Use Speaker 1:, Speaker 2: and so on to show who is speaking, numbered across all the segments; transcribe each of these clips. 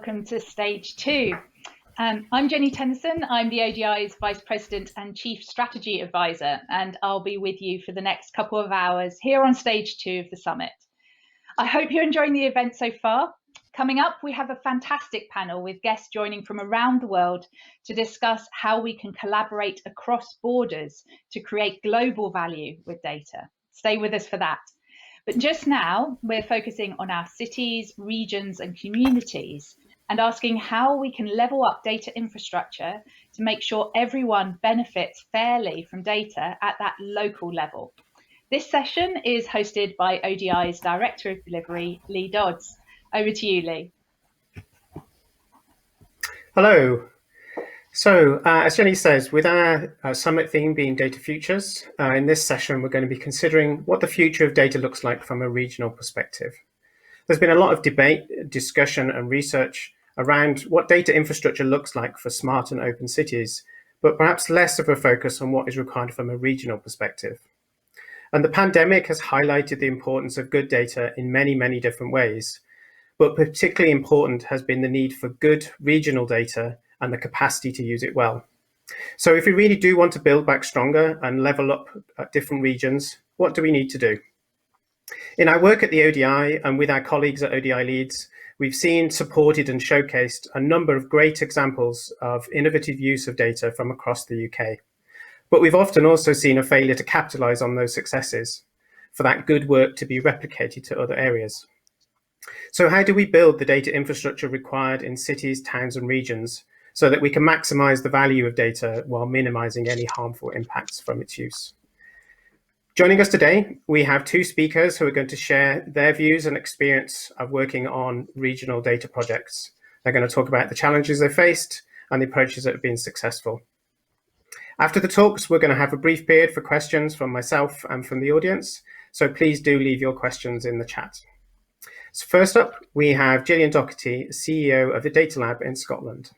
Speaker 1: welcome to stage 2. I'm Jenny Tennyson. I'm the ODI's Vice President and Chief Strategy Advisor, and I'll be with you for the next couple of hours here on stage 2 of the summit. I hope you're enjoying the event so far. Coming up, we have a fantastic panel with guests joining from around the world to discuss how we can collaborate across borders to create global value with data. Stay with us for that. But just now, we're focusing on our cities, regions, and communities and asking how we can level up data infrastructure to make sure everyone benefits fairly from data at that local level. This session is hosted by ODI's Director of Delivery, Leigh Dodds. Over to you, Leigh.
Speaker 2: Hello. So, as Jenny says, with our summit theme being Data Futures, in this session we're going to be considering what the future of data looks like from a regional perspective. There's been a lot of debate, discussion and research around what data infrastructure looks like for smart and open cities, but perhaps less of a focus on what is required from a regional perspective. And the pandemic has highlighted the importance of good data in many, many different ways, but particularly important has been the need for good regional data and the capacity to use it well. So if we really do want to build back stronger and level up at different regions, what do we need to do? In our work at the ODI and with our colleagues at ODI Leeds, we've seen, supported and showcased a number of great examples of innovative use of data from across the UK. But we've often also seen a failure to capitalise on those successes for that good work to be replicated to other areas. So how do we build the data infrastructure required in cities, towns and regions so that we can maximise the value of data while minimising any harmful impacts from its use? Joining us today, we have two speakers who are going to share their views and experience of working on regional data projects. They're going to talk about the challenges they faced and the approaches that have been successful. After the talks, we're going to have a brief period for questions from myself and from the audience, so please do leave your questions in the chat. So first up, we have Gillian Docherty, CEO of the Data Lab in Scotland.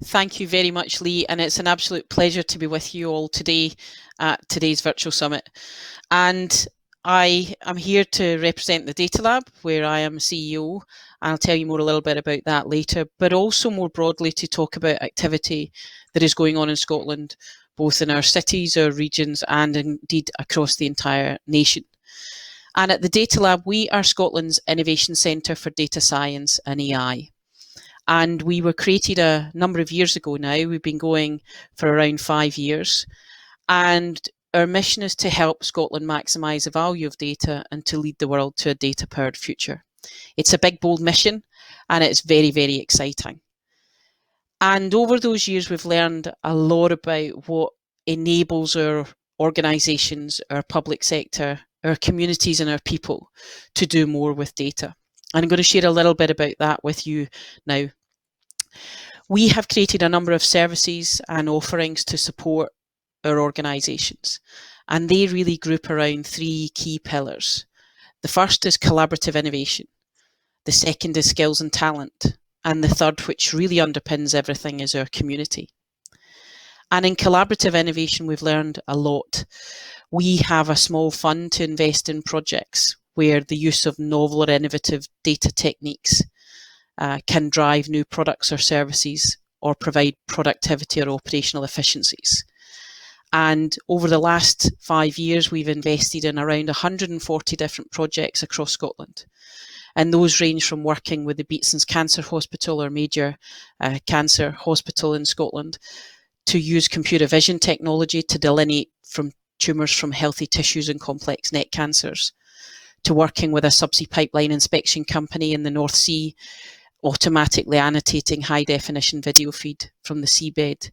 Speaker 3: Thank you very much, Leigh, and it's an absolute pleasure to be with you all today at today's virtual summit. And I am here to represent the Data Lab, where I am CEO, and I'll tell you more a little bit about that later, but also more broadly to talk about activity that is going on in Scotland, both in our cities, our regions, and indeed across the entire nation. And at the Data Lab, we are Scotland's Innovation Centre for Data Science and AI. And we were created a number of years ago now. We've been going for around 5 years. And our mission is to help Scotland maximise the value of data and to lead the world to a data-powered future. It's a big, bold mission, and it's very, very exciting. And over those years, we've learned a lot about what enables our organisations, our public sector, our communities and our people to do more with data. And I'm going to share a little bit about that with you now. We have created a number of services and offerings to support our organisations, and they really group around 3 key pillars. The first is collaborative innovation, the second is skills and talent, and the third, which really underpins everything, is our community. And in collaborative innovation, we've learned a lot. We have a small fund to invest in projects where the use of novel or innovative data techniques can drive new products or services or provide productivity or operational efficiencies. And over the last 5 years, we've invested in around 140 different projects across Scotland. And those range from working with the Beatson's Cancer Hospital, or major cancer hospital in Scotland, to use computer vision technology to delineate from tumours from healthy tissues and complex neck cancers, to working with a subsea pipeline inspection company in the North Sea, automatically annotating high-definition video feed from the seabed,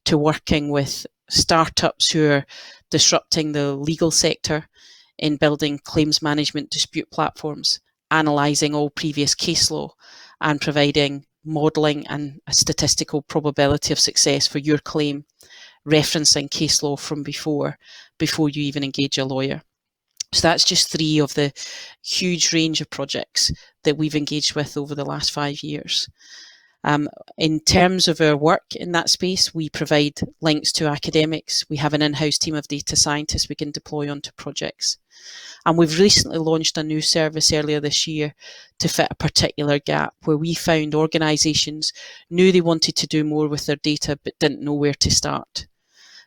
Speaker 3: to working with startups who are disrupting the legal sector in building claims management dispute platforms, analysing all previous case law and providing modelling and a statistical probability of success for your claim, referencing case law from before you even engage a lawyer. So that's just 3 of the huge range of projects that we've engaged with over the last 5 years. In terms of our work in that space, we provide links to academics. We have an in-house team of data scientists we can deploy onto projects. And we've recently launched a new service earlier this year to fit a particular gap where we found organisations knew they wanted to do more with their data but didn't know where to start.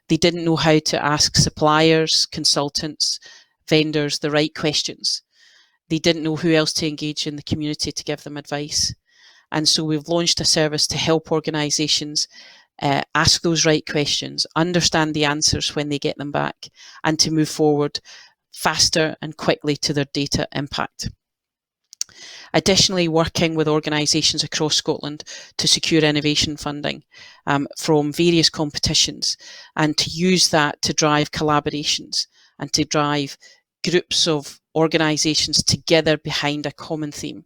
Speaker 3: They didn't know how to ask suppliers, consultants, vendors the right questions. They didn't know who else to engage in the community to give them advice. And so we've launched a service to help organisations ask those right questions, understand the answers when they get them back, and to move forward faster and quickly to their data impact. Additionally, working with organisations across Scotland to secure innovation funding from various competitions, and to use that to drive collaborations and to drive groups of organisations together behind a common theme.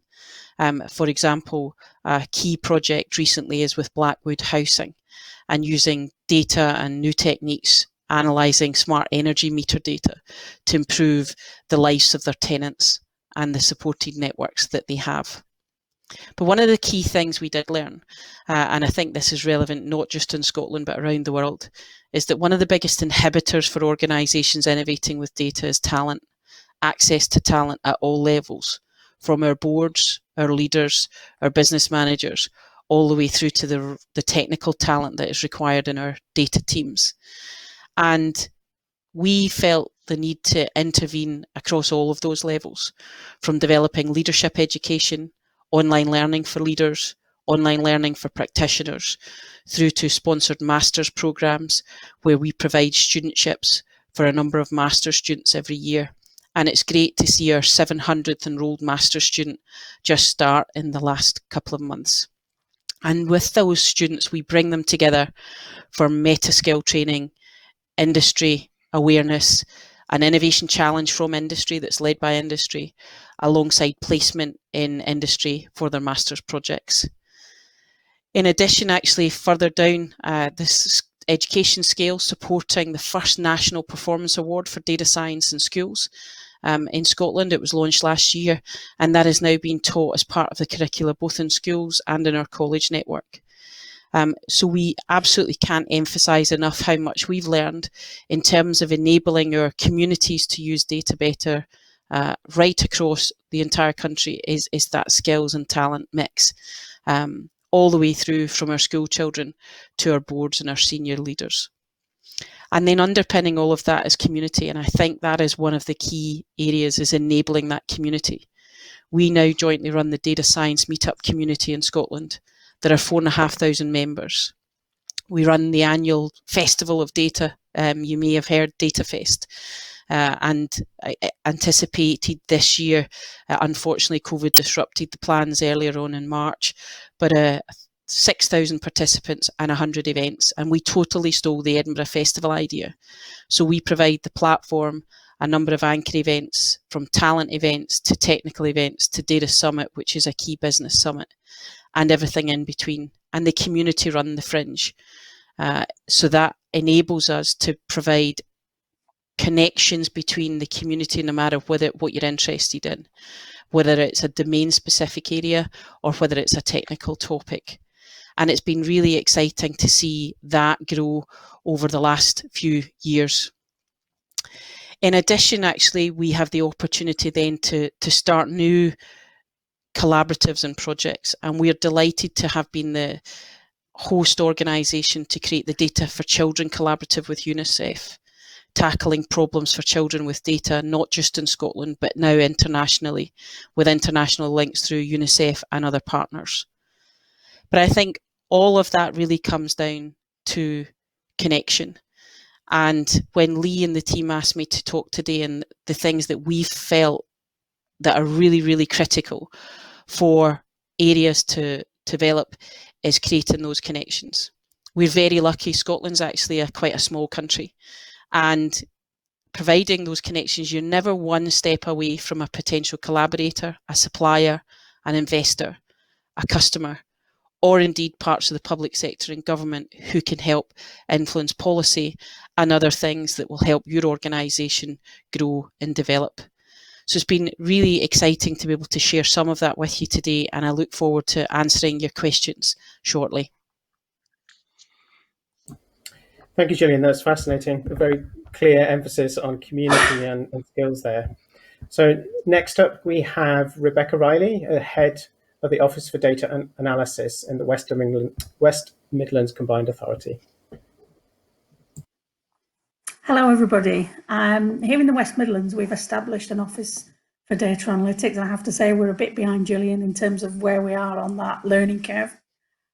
Speaker 3: For example, a key project recently is with Blackwood Housing and using data and new techniques, analysing smart energy meter data to improve the lives of their tenants and the supported networks that they have. But one of the key things we did learn, and I think this is relevant not just in Scotland but around the world, is that one of the biggest inhibitors for organisations innovating with data is talent, access to talent at all levels, from our boards, our leaders, our business managers, all the way through to the technical talent that is required in our data teams. And we felt the need to intervene across all of those levels, from developing leadership education, online learning for leaders, online learning for practitioners, through to sponsored master's programs where we provide studentships for a number of master's students every year. And it's great to see our 700th enrolled master's student just start in the last couple of months. And with those students, we bring them together for meta-skill training, industry awareness, an innovation challenge from industry that's led by industry, alongside placement in industry for their master's projects. In addition, actually further down this education scale, supporting the first National Performance Award for Data Science in schools. In Scotland, it was launched last year, and that is now being taught as part of the curricula both in schools and in our college network. So we absolutely can't emphasise enough how much we've learned in terms of enabling our communities to use data better right across the entire country is that skills and talent mix, all the way through from our school children to our boards and our senior leaders. And then underpinning all of that is community, and I think that is one of the key areas, is enabling that community. We now jointly run the Data Science Meetup community in Scotland. There are 4,500 members. We run the annual Festival of Data. You may have heard DataFest. And anticipated this year, unfortunately, COVID disrupted the plans earlier on in March, but 6,000 participants and 100 events. And we totally stole the Edinburgh Festival idea. So we provide the platform, a number of anchor events, from talent events to technical events to Data Summit, which is a key business summit, and everything in between. And the community run the fringe. So that enables us to provide connections between the community, no matter what you're interested in, whether it's a domain specific area or whether it's a technical topic. And it's been really exciting to see that grow over the last few years. In addition, actually, we have the opportunity then to start new collaboratives and projects, and we're delighted to have been the host organisation to create the Data for Children collaborative with UNICEF, tackling problems for children with data, not just in Scotland, but now internationally, with international links through UNICEF and other partners. But I think all of that really comes down to connection. And when Leigh and the team asked me to talk today, and the things that we've felt that are really, really critical for areas to develop, is creating those connections. We're very lucky. Scotland's actually quite a small country. And providing those connections, you're never one step away from a potential collaborator, a supplier, an investor, a customer, or indeed parts of the public sector and government who can help influence policy and other things that will help your organisation grow and develop. So it's been really exciting to be able to share some of that with you today, and I look forward to answering your questions shortly.
Speaker 2: Thank you, Gillian. That's fascinating. A very clear emphasis on community and skills there. So next up, we have Rebecca Riley, head of the Office for Data Analysis in the West Midlands Combined Authority.
Speaker 4: Hello, everybody. Here in the West Midlands, we've established an Office for Data Analytics, and I have to say we're a bit behind Gillian in terms of where we are on that learning curve.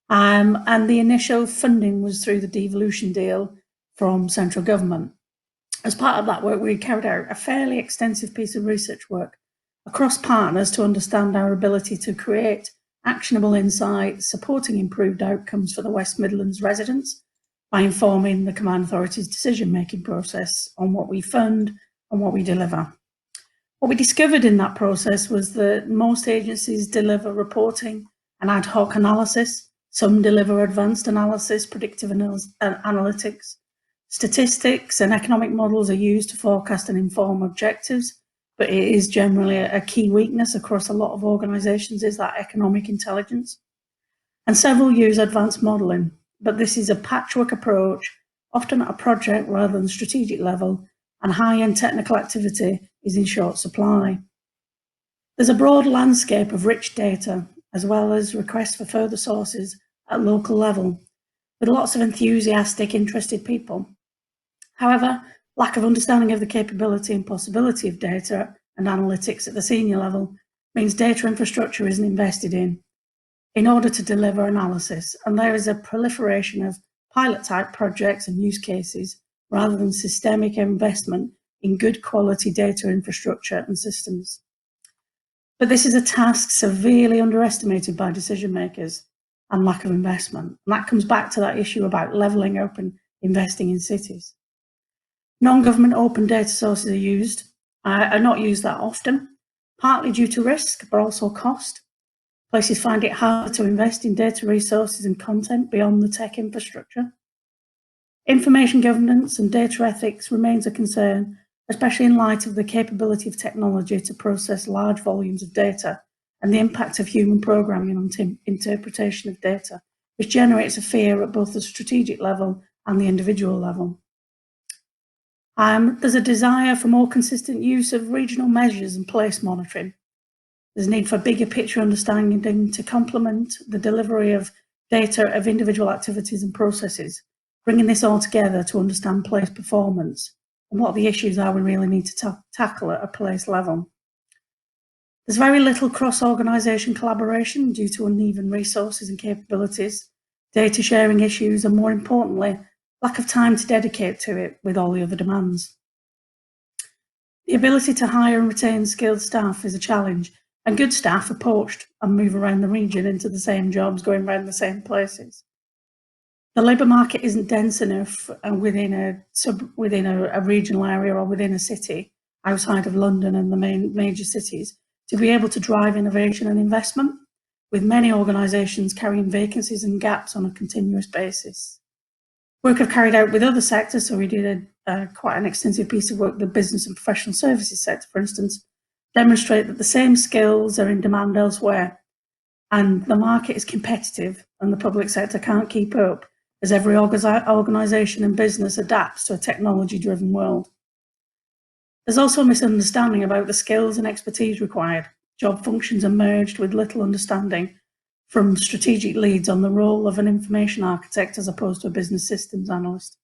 Speaker 4: And the initial funding was through the devolution deal from central government. As part of that work, we carried out a fairly extensive piece of research work across partners to understand our ability to create actionable insights, supporting improved outcomes for the West Midlands residents by informing the Combined Authority's decision-making process on what we fund and what we deliver. What we discovered in that process was that most agencies deliver reporting and ad hoc analysis. Some deliver advanced analysis, predictive analytics. Statistics and economic models are used to forecast and inform objectives, but it is generally a key weakness across a lot of organisations is that economic intelligence. And several use advanced modelling, but this is a patchwork approach, often at a project rather than strategic level, and high-end technical activity is in short supply. There's a broad landscape of rich data, as well as requests for further sources at local level, with lots of enthusiastic, interested people. However, lack of understanding of the capability and possibility of data and analytics at the senior level means data infrastructure isn't invested in order to deliver analysis, and there is a proliferation of pilot-type projects and use cases rather than systemic investment in good quality data infrastructure and systems. But this is a task severely underestimated by decision makers and lack of investment. And that comes back to that issue about levelling up and investing in cities. Non-government open data sources are not used that often, partly due to risk, but also cost. Places find it harder to invest in data resources and content beyond the tech infrastructure. Information governance and data ethics remains a concern, especially in light of the capability of technology to process large volumes of data and the impact of human programming on interpretation of data, which generates a fear at both the strategic level and the individual level. There's a desire for more consistent use of regional measures and place monitoring. There's a need for bigger picture understanding to complement the delivery of data of individual activities and processes, bringing this all together to understand place performance and what the issues are we really need to tackle at a place level. There's very little cross-organisation collaboration due to uneven resources and capabilities, data sharing issues, and more importantly, lack of time to dedicate to it with all the other demands. The ability to hire and retain skilled staff is a challenge, and good staff are poached and move around the region into the same jobs, going around the same places. The labour market isn't dense enough within a regional area or within a city outside of London and the major cities to be able to drive innovation and investment, with many organisations carrying vacancies and gaps on a continuous basis. Work I've carried out with other sectors, so we did quite an extensive piece of work, the business and professional services sector, for instance, demonstrate that the same skills are in demand elsewhere, and the market is competitive and the public sector can't keep up as every organisation and business adapts to a technology-driven world. There's also a misunderstanding about the skills and expertise required. Job functions are merged with little understanding from strategic leads on the role of an information architect as opposed to a business systems analyst.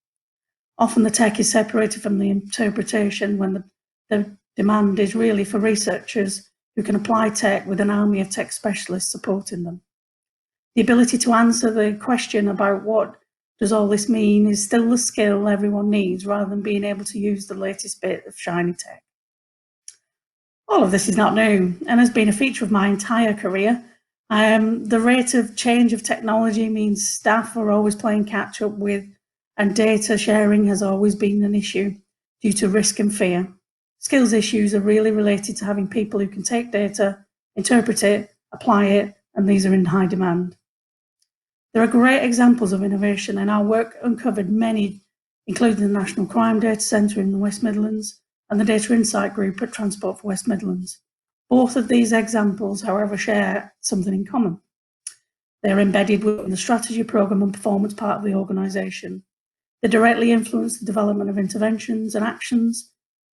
Speaker 4: Often the tech is separated from the interpretation when the demand is really for researchers who can apply tech with an army of tech specialists supporting them. The ability to answer the question about what does all this mean is still the skill everyone needs, rather than being able to use the latest bit of shiny tech. All of this is not new and has been a feature of my entire career. The rate of change of technology means staff are always playing catch up with, and data sharing has always been an issue due to risk and fear. Skills issues are really related to having people who can take data, interpret it, apply it, and these are in high demand. There are great examples of innovation, and our work uncovered many, including the National Crime Data Centre in the West Midlands, and the Data Insight Group at Transport for West Midlands. Both of these examples, however, share something in common. They're embedded within the strategy, programme and performance part of the organisation. They directly influence the development of interventions and actions.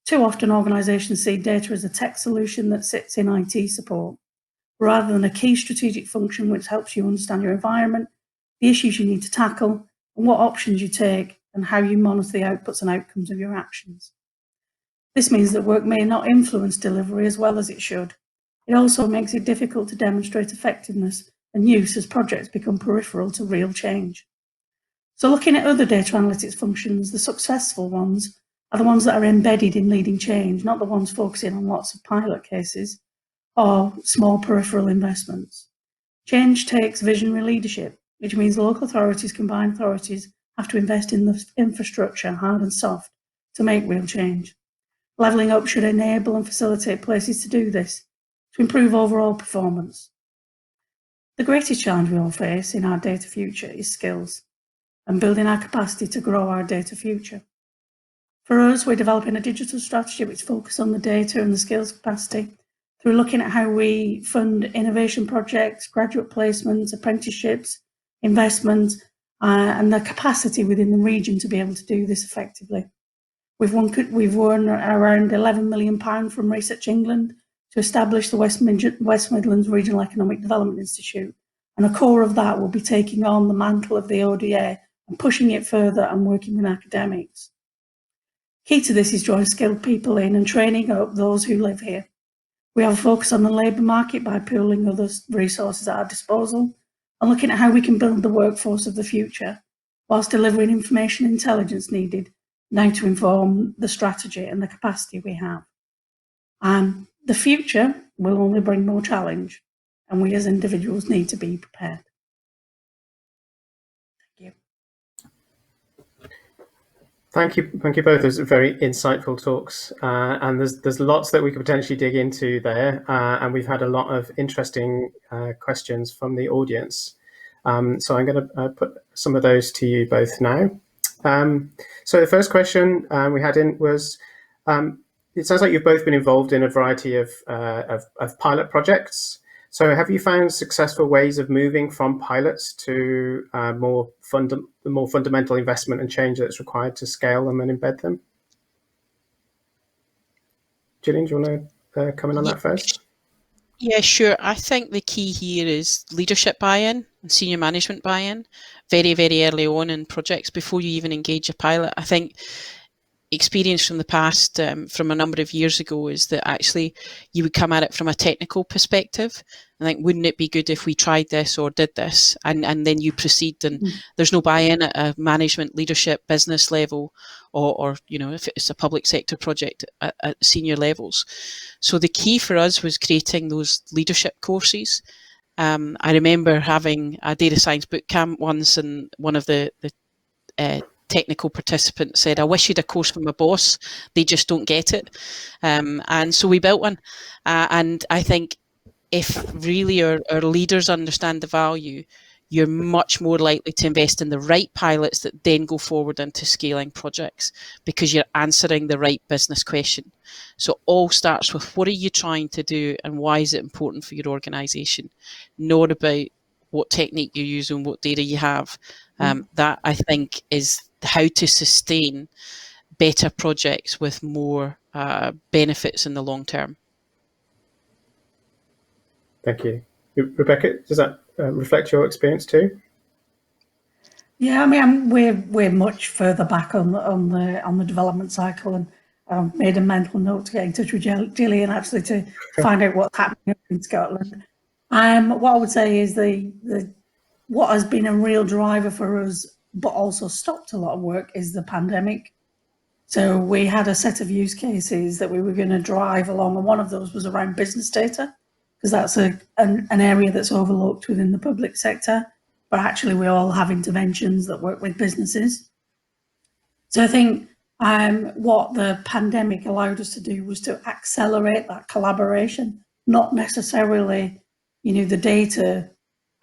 Speaker 4: Too often organisations see data as a tech solution that sits in IT support, rather than a key strategic function which helps you understand your environment, the issues you need to tackle, and what options you take, and how you monitor the outputs and outcomes of your actions. This means that work may not influence delivery as well as it should. It also makes it difficult to demonstrate effectiveness and use as projects become peripheral to real change. So looking at other data analytics functions, the successful ones are the ones that are embedded in leading change, not the ones focusing on lots of pilot cases or small peripheral investments. Change takes visionary leadership, which means local authorities, combined authorities, have to invest in the infrastructure, hard and soft, to make real change. Levelling up should enable and facilitate places to do this, to improve overall performance. The greatest challenge we all face in our data future is skills and building our capacity to grow our data future. For us, we're developing a digital strategy which focuses on the data and the skills capacity through looking at how we fund innovation projects, graduate placements, apprenticeships, investment, and the capacity within the region to be able to do this effectively. We've won around £11 million from Research England to establish the West Midlands Regional Economic Development Institute, and a core of that will be taking on the mantle of the ODI and pushing it further and working with academics. Key to this is drawing skilled people in and training up those who live here. We have a focus on the labour market by pooling other resources at our disposal and looking at how we can build the workforce of the future whilst delivering information intelligence needed now to inform the strategy and the capacity we have. And the future will only bring more challenge, and we as individuals need to be prepared.
Speaker 2: Thank you both. Those are very insightful talks, and there's lots that we could potentially dig into there, and we've had a lot of interesting questions from the audience. So I'm going to put some of those to you both now. So the first question we had in was, it sounds like you've both been involved in a variety of pilot projects. So have you found successful ways of moving from pilots to the more fundamental investment and change that's required to scale them and embed them? Gillian, do you want to comment on that first?
Speaker 3: Yeah, sure. I think the key here is leadership buy-in and senior management buy-in very, very early on in projects before you even engage a pilot. I think experience from the past, from a number of years ago, is that actually you would come at it from a technical perspective and think, wouldn't it be good if we tried this or did this? And then you proceed, and there's no buy-in at a management, leadership, business level, or if it's a public sector project at senior levels. So the key for us was creating those leadership courses. I remember having a data science boot camp once, and one of the technical participants said, I wish you'd a course from my boss, they just don't get it. And so we built one. And I think if really our leaders understand the value, you're much more likely to invest in the right pilots that then go forward into scaling projects, because you're answering the right business question. So all starts with, what are you trying to do and why is it important for your organisation? Not about what technique you use and what data you have. That, I think, is how to sustain better projects with more benefits in the long term.
Speaker 2: Thank you. Rebecca, does that reflect your experience too?
Speaker 4: Yeah, I mean, we're much further back on the development cycle, and made a mental note to get in touch with Gillian actually to find out what's happening in Scotland. What I would say is what has been a real driver for us, but also stopped a lot of work, is the pandemic. So we had a set of use cases that we were going to drive along, and one of those was around business data, because that's an area that's overlooked within the public sector, but actually we all have interventions that work with businesses. So I think what the pandemic allowed us to do was to accelerate that collaboration, not necessarily, the data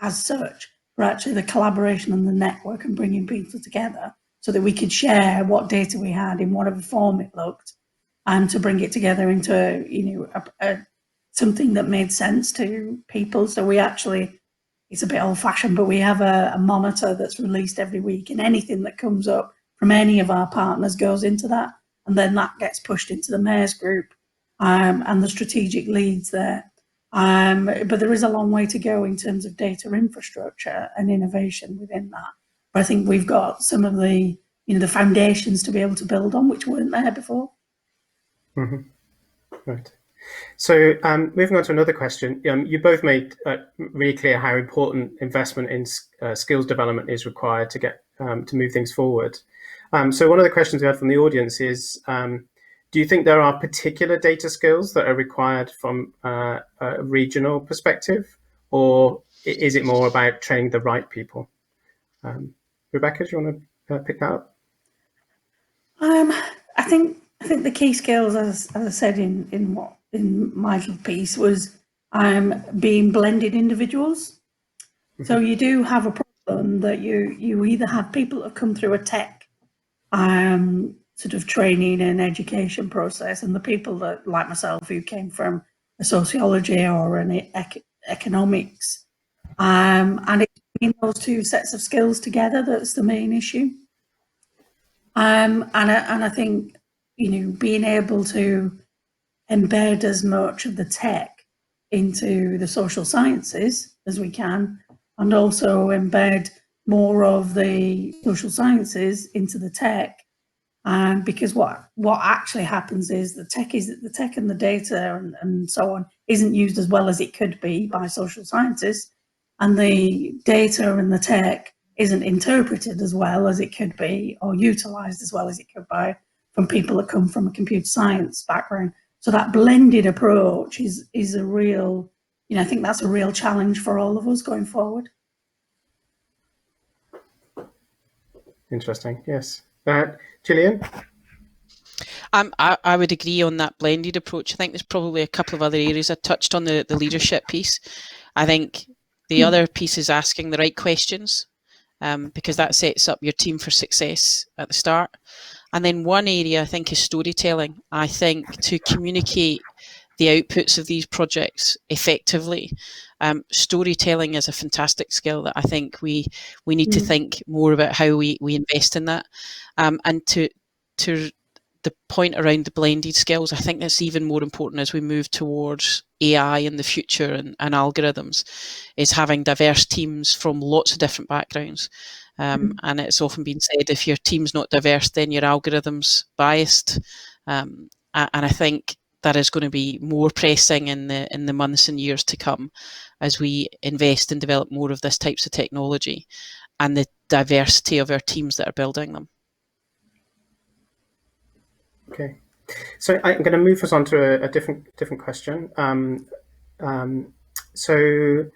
Speaker 4: as such, but actually the collaboration and the network and bringing people together so that we could share what data we had in whatever form it looked, to bring it together into, you know, something that made sense to people. So we actually, it's a bit old-fashioned, but we have a monitor that's released every week, and anything that comes up from any of our partners goes into that, and then that gets pushed into the mayor's group and the strategic leads there. But there is a long way to go in terms of data infrastructure and innovation within that. But I think we've got some of the, you know, the foundations to be able to build on, which weren't there before.
Speaker 2: Mm-hmm. Right. So moving on to another question, you both made really clear how important investment in skills development is required to get to move things forward. So one of the questions we had from the audience is, do you think there are particular data skills that are required from a regional perspective, or is it more about training the right people? Rebecca, do you want to pick that up?
Speaker 4: I think the key skills, as I said in my little piece, was being blended individuals. So you do have a problem that you either have people that have come through a tech sort of training and education process, and the people that, like myself, who came from a sociology or an economics, and it's bringing those two sets of skills together that's the main issue. And I think, you know, being able to embed as much of the tech into the social sciences as we can, and also embed more of the social sciences into the tech. Because what actually happens is the tech and the data and so on isn't used as well as it could be by social scientists, and the data and the tech isn't interpreted as well as it could be, or utilised as well as it could be, from people that come from a computer science background. So that blended approach is a real, you know, I think that's a real challenge for all of us going forward.
Speaker 2: Interesting. Yes. Gillian?
Speaker 3: I would agree on that blended approach. I think there's probably a couple of other areas. I touched on the leadership piece. I think the other piece is asking the right questions, because that sets up your team for success at the start. And then one area I think is storytelling. I think to communicate the outputs of these projects effectively, storytelling is a fantastic skill that I think we need to think more about how we invest in that. And to the point around the blended skills, I think that's even more important as we move towards AI in the future and algorithms, is having diverse teams from lots of different backgrounds. And it's often been said, if your team's not diverse, then your algorithm's biased. And I think that is going to be more pressing in the months and years to come as we invest and develop more of this types of technology and the diversity of our teams that are building them.
Speaker 2: Okay, so I'm going to move us on to a different question. So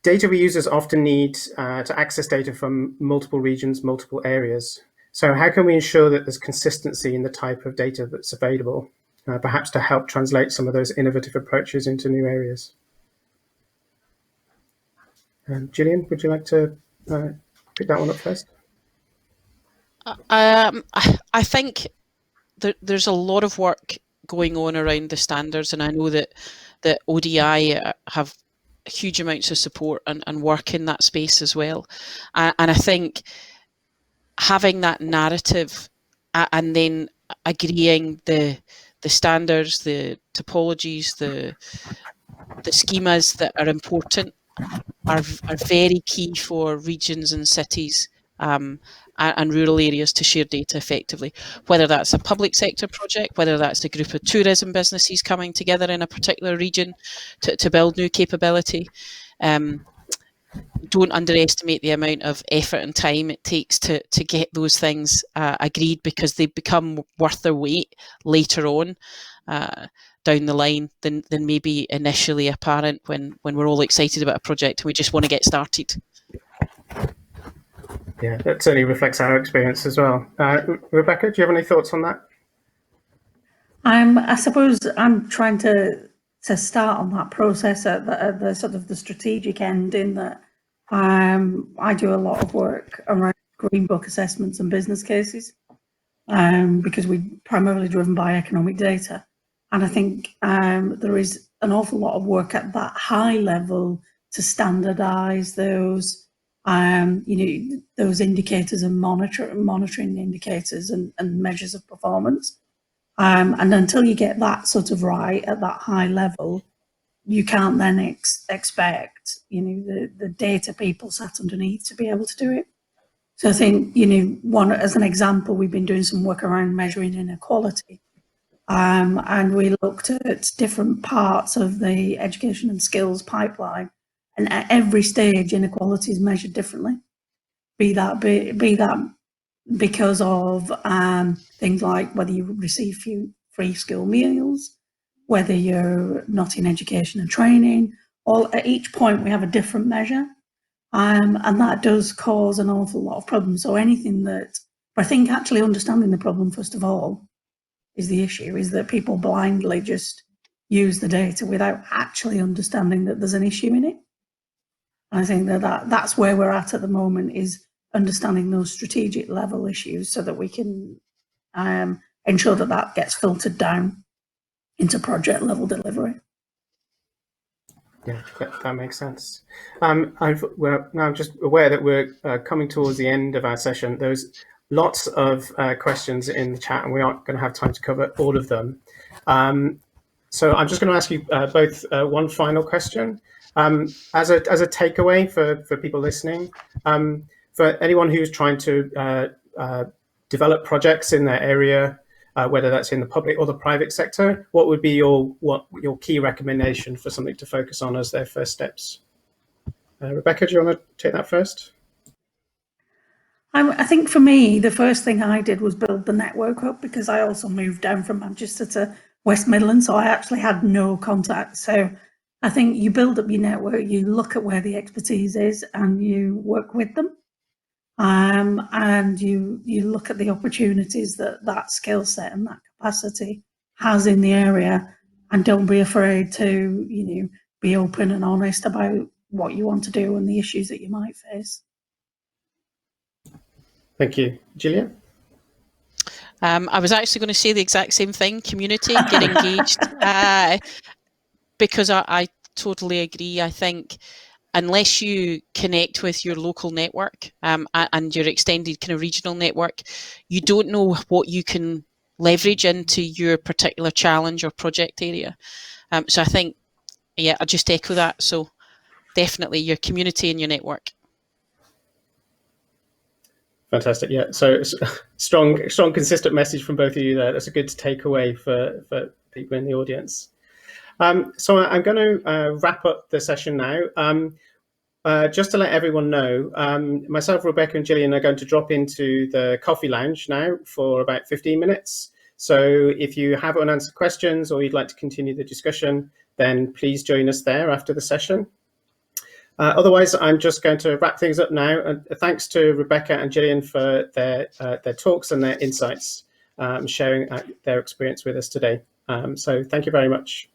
Speaker 2: data reusers often need to access data from multiple regions, multiple areas. So how can we ensure that there's consistency in the type of data that's available, perhaps to help translate some of those innovative approaches into new areas? Gillian, would you like to pick that one up first?
Speaker 3: I think there's a lot of work going on around the standards, and I know that ODI have huge amounts of support and work in that space as well. And I think having that narrative and then agreeing the standards, the topologies, the schemas that are important are very key for regions and cities and rural areas to share data effectively, whether that's a public sector project, whether that's a group of tourism businesses coming together in a particular region to build new capability. Don't underestimate the amount of effort and time it takes to get those things agreed, because they become worth their weight later on down the line than maybe initially apparent when we're all excited about a project and we just want to get started.
Speaker 2: Yeah, that certainly reflects our experience as well. Rebecca, do you have any thoughts on that?
Speaker 4: I suppose I'm trying to start on that process at the sort of the strategic end, in that I do a lot of work around green book assessments and business cases. because we're primarily driven by economic data. And I think there is an awful lot of work at that high level to standardise those, those indicators and monitoring indicators and measures of performance. And until you get that sort of right at that high level, you can't then expect, the data people sat underneath to be able to do it. So I think, as an example, we've been doing some work around measuring inequality. And we looked at different parts of the education and skills pipeline, and at every stage, inequality is measured differently. Be that because of things like whether you receive free school meals, whether you're not in education and training. At each point, we have a different measure, and that does cause an awful lot of problems. So but I think actually understanding the problem first of all is the issue, is that people blindly just use the data without actually understanding that there's an issue in it. And I think that's where we're at the moment, is understanding those strategic level issues so that we can ensure that gets filtered down into project level delivery.
Speaker 2: Yeah, that makes sense. I'm just aware that we're coming towards the end of our session. There's lots of questions in the chat, and we aren't going to have time to cover all of them. So I'm just going to ask you both one final question. As a takeaway for people listening, for anyone who's trying to develop projects in their area, whether that's in the public or the private sector, what would be your key recommendation for something to focus on as their first steps? Rebecca, do you want to take that first?
Speaker 4: I think for me, the first thing I did was build the network up, because I also moved down from Manchester to West Midlands, so I actually had no contact. So I think you build up your network, you look at where the expertise is, and you work with them. And you look at the opportunities that skill set and that capacity has in the area, and don't be afraid to be open and honest about what you want to do and the issues that you might face.
Speaker 2: Thank you. Gillian?
Speaker 3: I was actually going to say the exact same thing: community, get engaged, because I totally agree. I think unless you connect with your local network and your extended kind of regional network, you don't know what you can leverage into your particular challenge or project area. So I think, yeah, I'll just echo that. So definitely your community and your network. Fantastic.
Speaker 2: Yeah, so strong, consistent message from both of you there. That's a good takeaway for people in the audience. So I'm going to wrap up the session now. Just to let everyone know, myself, Rebecca and Gillian are going to drop into the coffee lounge now for about 15 minutes. So if you have unanswered questions or you'd like to continue the discussion, then please join us there after the session. Otherwise, I'm just going to wrap things up now. And thanks to Rebecca and Gillian for their talks and their insights, sharing their experience with us today. So thank you very much.